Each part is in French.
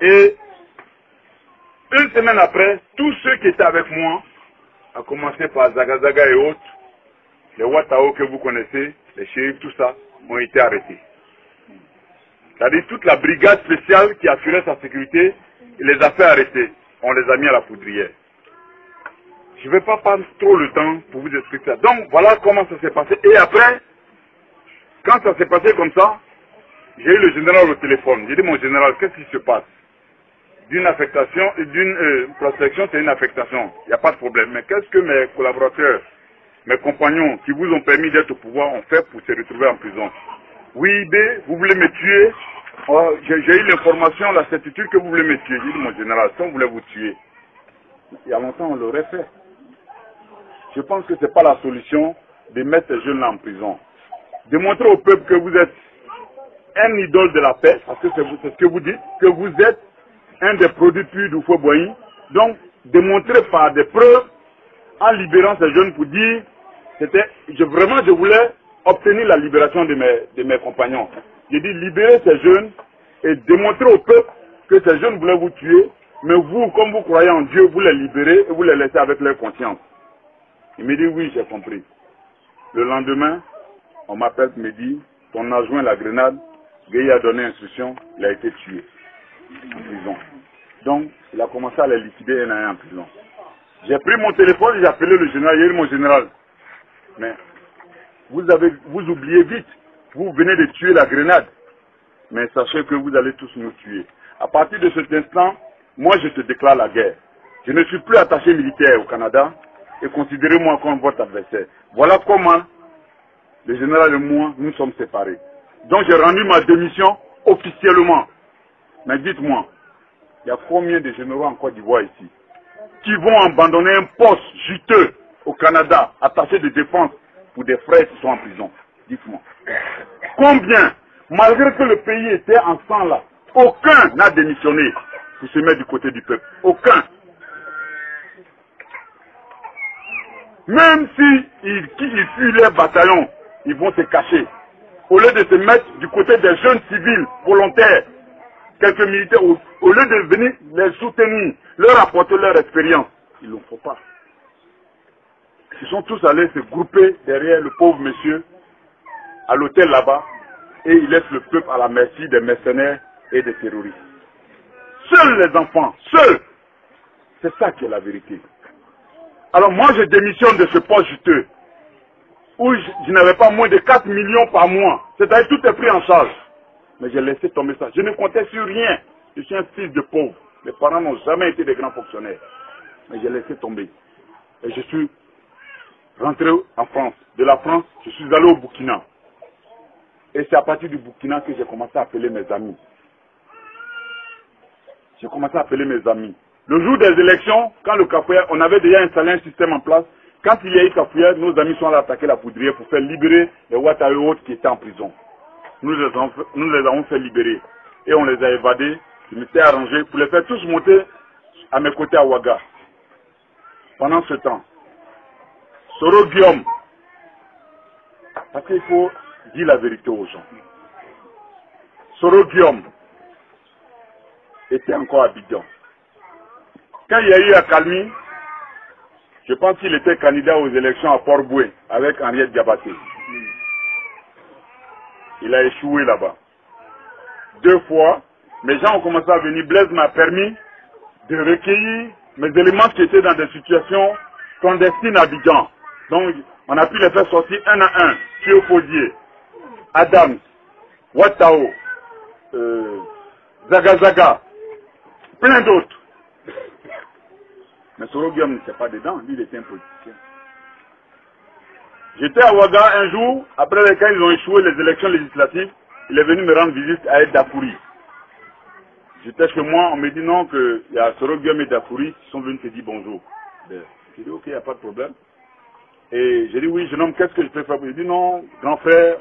Et une semaine après, tous ceux qui étaient avec moi, à commencer par Zagazaga et autres, les Watao que vous connaissez, les shérifs, tout ça, ont été arrêtés. C'est-à-dire toute la brigade spéciale qui assurait sa sécurité, il les a fait arrêter. On les a mis à la poudrière. Je ne vais pas prendre trop le temps pour vous expliquer ça. Donc voilà comment ça s'est passé. Et après, quand ça s'est passé comme ça, j'ai eu le général au téléphone. J'ai dit, mon général, qu'est-ce qui se passe? D'une affectation, d'une protection, c'est une affectation. Il n'y a pas de problème. Mais qu'est-ce que mes collaborateurs, mes compagnons qui vous ont permis d'être au pouvoir ont fait pour se retrouver en prison? Oui, B, vous voulez me tuer? Oh, j'ai eu l'information, la certitude que vous voulez me tuer. J'ai dit, mon général, si on voulait vous tuer, il y a longtemps on l'aurait fait. Je pense que ce n'est pas la solution de mettre ces jeunes-là en prison. Démontrer au peuple que vous êtes un idole de la paix, parce que c'est ce que vous dites, que vous êtes un des produits purs du feu Boigny. Donc, démontrer par des preuves, en libérant ces jeunes pour dire, vraiment je voulais obtenir la libération de mes compagnons. J'ai dit libérer ces jeunes et démontrer au peuple que ces jeunes voulaient vous tuer, mais vous, comme vous croyez en Dieu, vous les libérez et vous les laissez avec leur conscience. Il me dit oui, j'ai compris. Le lendemain, on m'appelle, me dit, ton adjoint la grenade, Gueye a donné instruction, il a été tué en prison. Donc, il a commencé à les liquider un à un en prison. J'ai pris mon téléphone, j'ai appelé le général, il a dit mon général, mais vous oubliez vite, vous venez de tuer la grenade, mais sachez que vous allez tous nous tuer. À partir de cet instant, moi je te déclare la guerre. Je ne suis plus attaché militaire au Canada et considérez-moi comme votre adversaire. Voilà comment le général et moi, nous sommes séparés. Donc j'ai rendu ma démission officiellement. Mais dites-moi, il y a combien de généraux en Côte d'Ivoire ici qui vont abandonner un poste juteux au Canada, attaché de défense pour des frères qui sont en prison? Dites-moi. Combien? Malgré que le pays était en sang là, aucun n'a démissionné pour se mettre du côté du peuple. Aucun. Même s'ils fuient leur bataillon, ils vont se cacher. Au lieu de se mettre du côté des jeunes civils volontaires, quelques militaires, au lieu de venir les soutenir, leur apporter leur expérience, ils ne le font pas. Ils sont tous allés se grouper derrière le pauvre monsieur à l'hôtel là-bas et ils laissent le peuple à la merci des mercenaires et des terroristes. Seuls les enfants, seuls. C'est ça qui est la vérité. Alors moi je démissionne de ce poste juteux où je n'avais pas moins de 4 millions par mois. C'est-à-dire tout est pris en charge. Mais j'ai laissé tomber ça. Je ne comptais sur rien. Je suis un fils de pauvre. Mes parents n'ont jamais été des grands fonctionnaires. Mais j'ai laissé tomber. Et je suis rentré en France. De la France, je suis allé au Burkina. Et c'est à partir du Burkina que j'ai commencé à appeler mes amis. J'ai commencé à appeler mes amis. Le jour des élections, quand le cafouillère, on avait déjà installé un système en place. Quand il y a eu cafouillère, nos amis sont allés attaquer la poudrière pour faire libérer les Ouattara et autres qui étaient en prison. Nous les avons fait libérer. Et on les a évadés. Je m'étais arrangé pour les faire tous monter à mes côtés à Ouaga. Pendant ce temps, Soro Guillaume, parce qu'il faut dire la vérité aux gens. Soro Guillaume était encore à Abidjan. Quand il y a eu à Kalmi, je pense qu'il était candidat aux élections à Port-Boué avec Henriette Diabaté. Il a échoué là-bas. 2 fois, mes gens ont commencé à venir. Blaise m'a permis de recueillir mes éléments qui étaient dans des situations clandestines à Abidjan. Donc, on a pu les faire sortir un à un. Thiopodier, Adams, Watao, Zagazaga, plein d'autres. Mais Soro Guillaume n'était pas dedans, lui il était un politicien. J'étais à Ouaga un jour, après lesquels ils ont échoué les élections législatives, il est venu me rendre visite à Ed Dafouri. J'étais chez moi, on me dit non, qu'il y a Soro Guillaume et Dafouri qui sont venus te dire bonjour. J'ai dit ok, il n'y a pas de problème. Et j'ai dit oui, jeune homme, qu'est-ce que je peux faire? Il dit non, grand frère,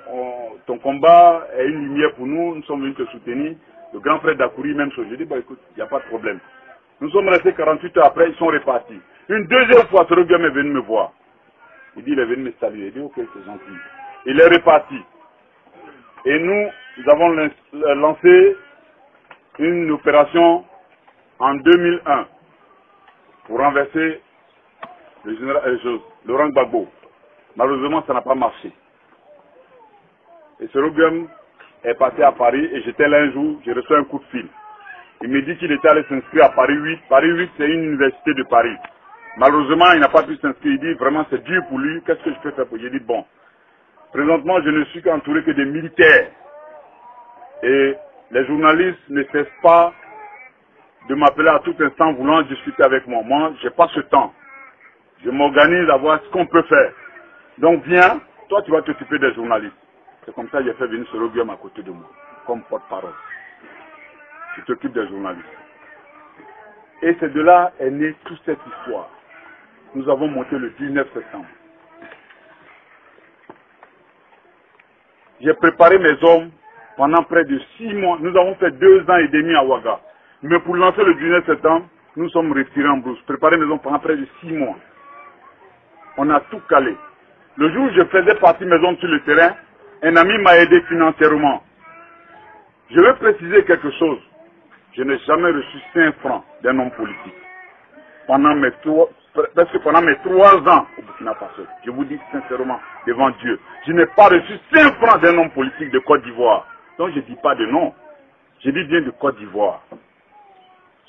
ton combat est une lumière pour nous, nous sommes venus te soutenir. Le grand frère Dafouri, même chose. J'ai dit bah écoute, il n'y a pas de problème. Nous sommes restés 48 heures après, ils sont repartis. Une deuxième fois, Soro Guillaume est venu me voir. Il dit, il est venu me saluer. Il dit, ok, c'est gentil. Il est reparti. Et nous avons lancé une opération en 2001 pour renverser le général Laurent Gbagbo. Malheureusement, ça n'a pas marché. Et Soroguem est passé à Paris et j'étais là un jour, j'ai reçu un coup de fil. Il me dit qu'il était allé s'inscrire à Paris 8. Paris 8, c'est une université de Paris. Malheureusement, il n'a pas pu s'inscrire. Il dit vraiment c'est dur pour lui. Qu'est-ce que je peux faire pour lui? J'ai dit bon, présentement, je ne suis qu'entouré que des militaires. Et les journalistes ne cessent pas de m'appeler à tout instant voulant discuter avec moi. Moi, je n'ai pas ce temps. Je m'organise à voir ce qu'on peut faire. Donc viens, toi tu vas t'occuper des journalistes. C'est comme ça que j'ai fait venir Soroguem à côté de moi, comme porte-parole. Tu t'occupes des journalistes. Et c'est de là est née toute cette histoire. Nous avons monté le 19 septembre. J'ai préparé mes hommes pendant près de 6 mois. Nous avons fait 2 ans et demi à Ouaga. Mais pour lancer le 19 septembre, nous sommes retirés en brousse. Préparer mes hommes pendant près de 6 mois. On a tout calé. Le jour où je faisais partie de mes hommes sur le terrain, un ami m'a aidé financièrement. Je veux préciser quelque chose. Je n'ai jamais reçu 5 francs d'un homme politique. Pendant mes 3 ans au Burkina Faso, je vous dis sincèrement, devant Dieu, je n'ai pas reçu 5 francs d'un homme politique de Côte d'Ivoire. Donc je ne dis pas de nom. Je dis bien de Côte d'Ivoire.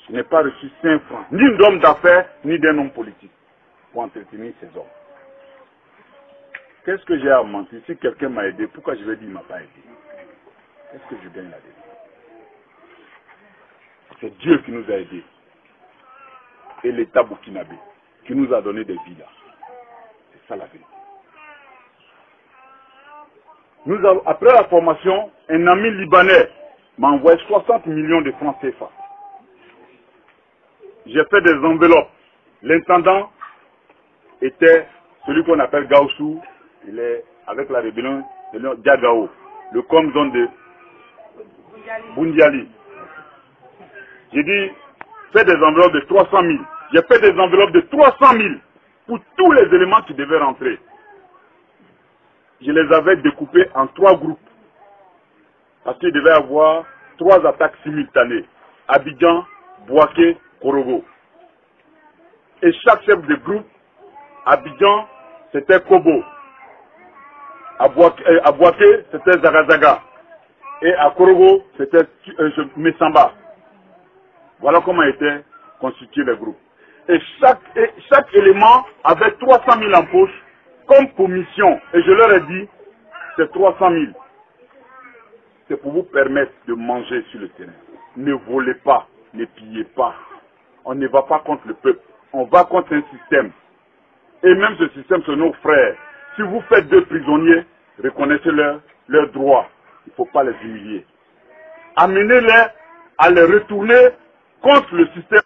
Je n'ai pas reçu 5 francs, ni d'homme d'affaires, ni d'un homme politique, pour entretenir ces hommes. Qu'est-ce que j'ai à mentir? Si quelqu'un m'a aidé, pourquoi je vais dire qu'il ne m'a pas aidé? Qu'est-ce que je gagne là-dedans? C'est Dieu qui nous a aidés. Et l'État burkinabé qui nous a donné des villas. C'est ça la vérité. Après la formation, un ami libanais m'a envoyé 60 millions de francs CFA. J'ai fait des enveloppes. L'intendant était celui qu'on appelle Gaussou. Il est avec la rébellion de Diagao, le com-zone de Bundiali. J'ai dit, fais des enveloppes de 300 000. J'ai fait des enveloppes de 300 000 pour tous les éléments qui devaient rentrer. Je les avais découpés en 3 groupes. Parce qu'il devait y avoir 3 attaques simultanées. Abidjan, Bouaké, Korogo. Et chaque chef de groupe, Abidjan, c'était Kobo. À Bouaké, c'était Zagazaga. Et à Korogo, c'était Messamba. Voilà comment étaient constitués les groupes. Et chaque élément avait 300 000 en poche comme commission. Et je leur ai dit, c'est 300 000. C'est pour vous permettre de manger sur le terrain. Ne volez pas, ne pillez pas. On ne va pas contre le peuple. On va contre un système. Et même ce système, c'est nos frères. Si vous faites 2 prisonniers, reconnaissez leurs droits. Il ne faut pas les humilier. Amenez-les à les retourner contre le système.